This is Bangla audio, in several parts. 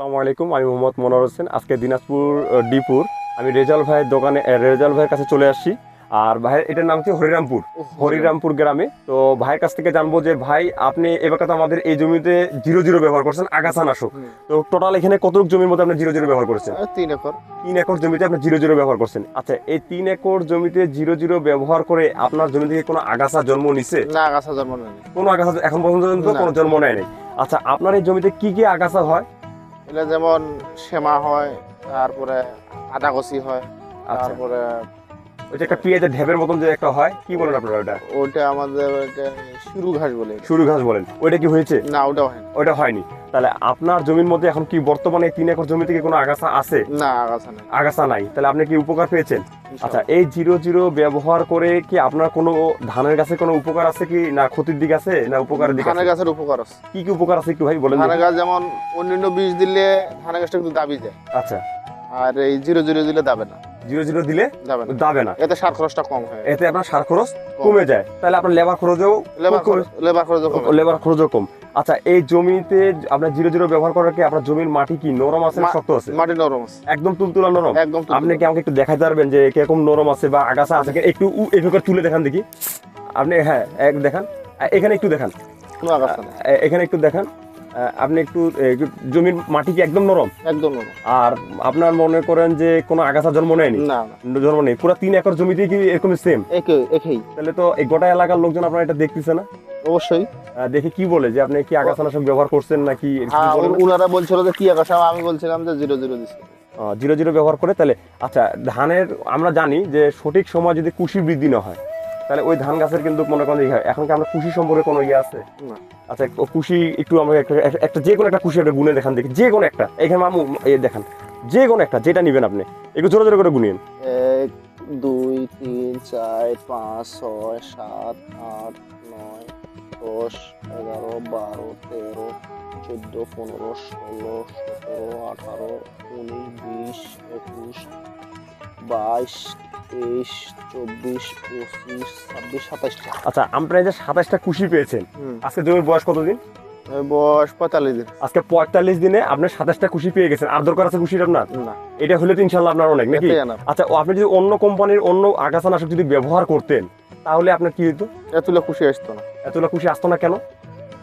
আসসালামু আলাইকুম, আমি মোহাম্মদ মনোয়ার হোসেন। আজকে দিনাজপুর ডিপুর আমি রেজাল ভাইয়ের দোকানে রেজাল ভাইয়ের কাছে চলে আসছি। আর ভাইয়ের এটার নাম হচ্ছে হরিরামপুর গ্রামে। তো ভাইয়ের কাছ থেকে জানবো যে ভাই আপনি এবার তো আমাদের এই জমিতে 0-0 ব্যবহার করছেন আগাছানাশক। তো টোটাল এখানে কতটুকু জমির মধ্যে আপনি 0-0 ব্যবহার করেছেন? 3 একর। 3 একর জমিতে আপনি 0-0 ব্যবহার করছেন। আচ্ছা, এই 3 একর জমিতে 0-0 ব্যবহার করে আপনার জমি থেকে কোনো আগাছা জন্ম নিছে? না, আগাছা জন্ম নেয়নি। কোনো আগাছা এখন পর্যন্ত কোনো জন্ম নেয় নাই। আচ্ছা, আপনার এই জমিতে কি কি আগাছা হয়? এটা যেমন সেমা হয়, তারপরে আদাগছি হয়, আচ্ছা, তারপরে ওইটা একটা পেঁয়াজের ঢেপের মতন যে একটা হয়, কি বলেন আপনারা ওটা? ওইটা আমাদের ওইটা শুরু ঘাস বলে। শুরু ঘাস বলেন। ওইটা কি হয়েছে? না, ওটা হয় না। ওইটা হয়নি। তাহলে আপনার জমির মধ্যে এখন কি বর্তমানে 3 একর জমি থেকে কোনো আগাছা আছে? না, আগাছা নেই। আগাছা নাই। তাহলে আপনি কি উপকার পেয়েছেন? আচ্ছা, এই 0-0 ব্যবহার করে কি আপনার কোনো ধানের গাছে কোনো উপকার আছে কি, না ক্ষতির দিক আছে, না উপকারের দিক আছে? ধানের গাছের উপকার আছে। কি কি উপকার আছে একটু ভাই বলেন। ধানের গাছ যেমন অন্যান্য বীজ দিলে ধানের গাছটা কিন্তু দাবি যায়, আচ্ছা, আর এই 0-0 দিলে দাবে না। 0-0 দিলে দাবে না। দাবে না। এতে সার খরচটা কম হয়। এতে আপনার সার খরচ কমে যায়। তাহলে আপনার লেবার খরচও লেবার খরচও কম। আচ্ছা, এই জমিতে আপনার 0-0 ব্যবহার করার কি আপনার জমির মাটি কি নরম আছে না শক্ত আছে? মাটি নরম আছে, একদম তুলতুলা নরম। একদম। আপনি কি আমাকে একটু দেখাতে পারবেন যে কিরকম নরম আছে বা আগাছা আছে? একটু এভাবে তুলে দেখান দেখি আপনি। হ্যাঁ, এক দেখান, এখানে একটু দেখান, কোনো আগাছা নেই। এখানে একটু দেখান। আপনি একটু জমির মাটি কি একদম নরম? একদম নরম। আর আপনার মনে করেন যে কোনো আগাছা জন্ম নেয়নি? না, জন্ম নেই। পুরো 3 একর জমিতে কি এরকম সেম? একই। তাহলে তো এই গোটা এলাকার লোকজন আপনার এটা দেখতেছে না? অবশ্যই। দেখে কি বলে যে আপনি কি আগাছানাশক ব্যবহার করছেন নাকি? ওনারা বলছিল যে কি আগাছা, আমি বলছিলাম যে 0-0 দিচ্ছে। 0-0 ব্যবহার করে। তাহলে আচ্ছা, ধানের আমরা জানি যে সঠিক সময় যদি কুশি বৃদ্ধি না হয় তাহলে ওই ধান গাছের কিন্তু মনে করেন হয়। এখন কি আমরা কুশি সম্পর্কে কোনো ইয়ে আছে? না। আচ্ছা, কুশি একটু আমরা একটা যে কোনো একটা কুশি একটা গুনে দেখান দেখি, যে কোনো একটা। এখানে মামু দেখান, যে কোনো একটা যেটা নিবেন আপনি, একটু জোরে জোরে করে গুনিয়েন। 1 2 3 4 5 6 7 8 9 10 11 12 13 14 15 16 17 18 19 20 21 22 23 24 25 26 27টা। আচ্ছা, আমরা এই যে 27টা কুশি পেয়েছেন, আজকে জমির বয়স কতদিন? বয়স 45 দিন। আজকে 45 দিনে আপনি 27টা কুশি পেয়ে গেছেন। আর দরকার আছে কুশির আপনার? না, এটা হলে তো ইনশাল্লাহ আপনার অনেক নাকি? এটাই না। আচ্ছা, আপনি যদি অন্য কোম্পানির অন্য আগাছানাশক যদি ব্যবহার করতেন তাহলে আপনার কি হতো? এতগুলো খুশি আসতো না। এতটা খুশি আসতো না কেন?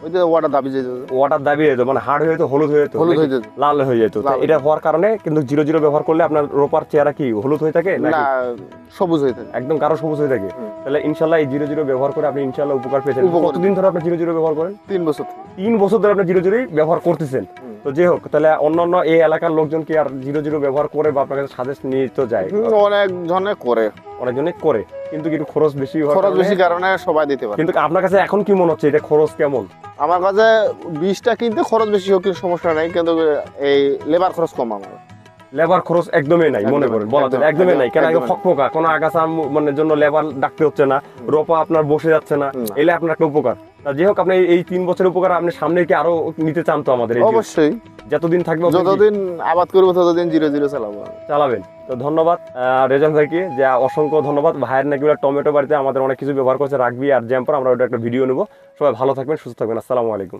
ওই যে ওয়াটার দাবি যেত, ওয়াটার দাবি যেত, মানে হার্ড হয়ে যেত, হলুদ হয়ে যেত, হলুদ হয়ে যেত, লাল হয়ে যেত। এটা হওয়ার কারণে কিন্তু 0-0 ব্যবহার করলে আপনার রোপার চেহারা কি হলুদ হয়ে থাকে না সবুজ হয়ে থাকে, একদম গাঢ় সবুজ হয়ে থাকে। তাহলে ইনশাল্লাহ এই 0-0 ব্যবহার করে আপনি ইনশাল্লাহ উপকার পেয়েছেন। কতদিন ধরে আপনি 0-0 ব্যবহার করেন? 3 বছর। 3 বছর ধরে আপনি 0-0 ব্যবহার করতেছেন। তো যে হোক, তাহলে অন্যান্য এই এলাকার লোকজন কি আর 0-0 ব্যবহার করে বা আপনার কাছে সাজেস্ট নিয়ে তো যায়? অনেক জনে করে, অনেকজনে করে, কিন্তু একটু খরচ বেশি হয়। খরচ বেশি কারণে সবাই দিতে পারে। কিন্তু আপনার কাছে এখন কি মনে হচ্ছে এটা খরচ কেমন? আমার কাছে বীজটা কিনতে খরচ বেশি হোক কিন্তু সমস্যা নাই, কিন্তু এই লেবার খরচ কম। আমার লেবার খরচ একদমই নাই মনে করেন, বলা যায় একদমই নাই। কেন? ফকফকা কোনো আগাছা মানে জন্য লেবার ডাকতে হচ্ছে না, রোপা আপনার বসে যাচ্ছে না, এলে আপনার একটা উপকার। যে হোক, আপনি এই 3 বছরের উপকার আপনি সামনে কি আরো নিতে চান তো আমাদের? অবশ্যই, যতদিন থাকবে, যতদিন আবাদ করবো ততদিন 0-0 চালাবেন। তো ধন্যবাদ রেজাল ভাইকে, যে অসংখ্য ধন্যবাদ। ভাইয়ের নাকি টমেটো বাড়িতে আমাদের অনেক কিছু ব্যবহার করছে, রাখবি আর জ্যাম্পার। আমরা ওটা একটা ভিডিও নেবো। সবাই ভালো থাকবেন, সুস্থ থাকবেন। আসসালামু আলাইকুম।